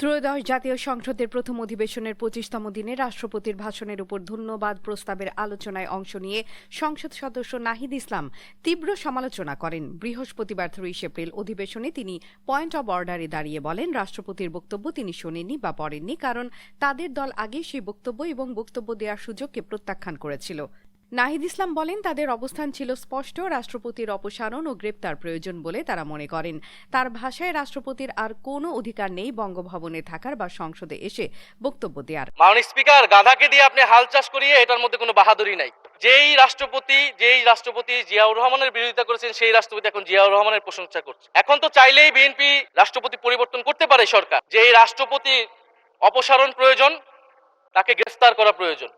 ত্রয়োদশ জাতীয় সংসদের প্রথম অধিবেশনের ২৫তম দিনে রাষ্ট্রপতির ভাষণের উপর ধন্যবাদ প্রস্তাবের আলোচনায় অংশ নিয়ে সংসদ সদস্য নাহিদ ইসলাম তীব্র সমালোচনা করেন। বৃহস্পতিবার ৩০ এপ্রিল অধিবেশনে তিনি পয়েন্ট অব অর্ডারে দাঁড়িয়ে বলেন, রাষ্ট্রপতির বক্তব্য তিনি শোনেননি বা পড়েননি, কারণ তাদের দল আগেই সেই বক্তব্য এবং বক্তব্য দেওয়ার সুযোগকে প্রত্যাখ্যান করেছিল। নাহিদ ইসলাম বলেন, তাদের অবস্থান ছিল স্পষ্ট, রাষ্ট্রপতির অপসারণ ও গ্রেপ্তার প্রয়োজন বলে তারা মনে করেন। তার ভাষায় রাষ্ট্রপতির আর কোনো অধিকার নেই বঙ্গভবনে থাকার বা সংসদে এসে বক্তব্য দেওয়ার। মাননীয় স্পিকার, গাধাকে দিয়ে আপনি হাল চাষ করিয়ে এটার মধ্যে কোনো বাহাদুরি নাই। যেই রাষ্ট্রপতি জিয়াউর রহমানের বিরোধিতা করেছেন, সেই রাষ্ট্রপতি এখন জিয়াউর রহমানের প্রশংসা করছে। এখন তো চাইলেই বিএনপি রাষ্ট্রপতি পরিবর্তন করতে পারে সরকার। যেই রাষ্ট্রপতি অপসারণ প্রয়োজন, তাকে গ্রেফতার করা প্রয়োজন।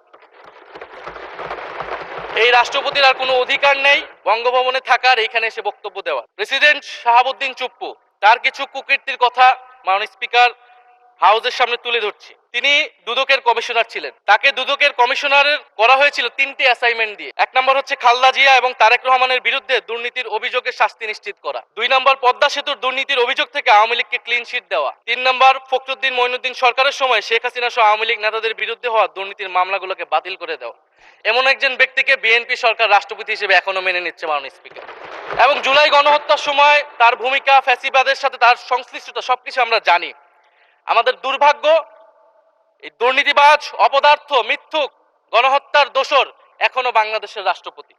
এই রাষ্ট্রপতির আর কোনো অধিকার নেই বঙ্গভবনে থাকার, এইখানে এসে বক্তব্য দেওয়ার। প্রেসিডেন্ট শাহাবুদ্দিন চুপ্পু তার কিছু কুকীর্তির কথা মাননীয় স্পিকার হাউসের সামনে তুলে ধরছি। তিনি দুদকের কমিশনার ছিলেন। তাকে দুদকের কমিশনারের করা হয়েছিল 3টি অ্যাসাইনমেন্ট দিয়ে। 1 নম্বর হচ্ছে খালেদা জিয়া এবং তারেক রহমানের বিরুদ্ধে দুর্নীতির অভিযোগের শাস্তি নিশ্চিত করা। 2 নম্বর পদ্মা সেতুর দুর্নীতির অভিযোগ থেকে আওয়ামী লীগকে ক্লিন শিট দেওয়া। 3 নম্বর ফখরুদ্দিন মঈনুদ্দিন সরকারের সময় শেখ হাসিনা সহ আওয়ামী লীগ নেতাদের বিরুদ্ধে হওয়া দুর্নীতির মামলাগুলোকে বাতিল করে দেওয়া। এমন একজন ব্যক্তিকে বিএনপি সরকার রাষ্ট্রপতি হিসেবে এখনো মেনে নিচ্ছে মাননীয় স্পিকার। এবং জুলাই গণহত্যার সময় তার ভূমিকা, ফ্যাসিবাদের সাথে তার সংশ্লিষ্টতা সবকিছু আমরা জানি। আমাদের দুর্ভাগ্য, এই দুর্নীতিবাজ, অপদার্থ, মিথ্যুক, গণহত্যার দোষর এখনো বাংলাদেশের রাষ্ট্রপতি।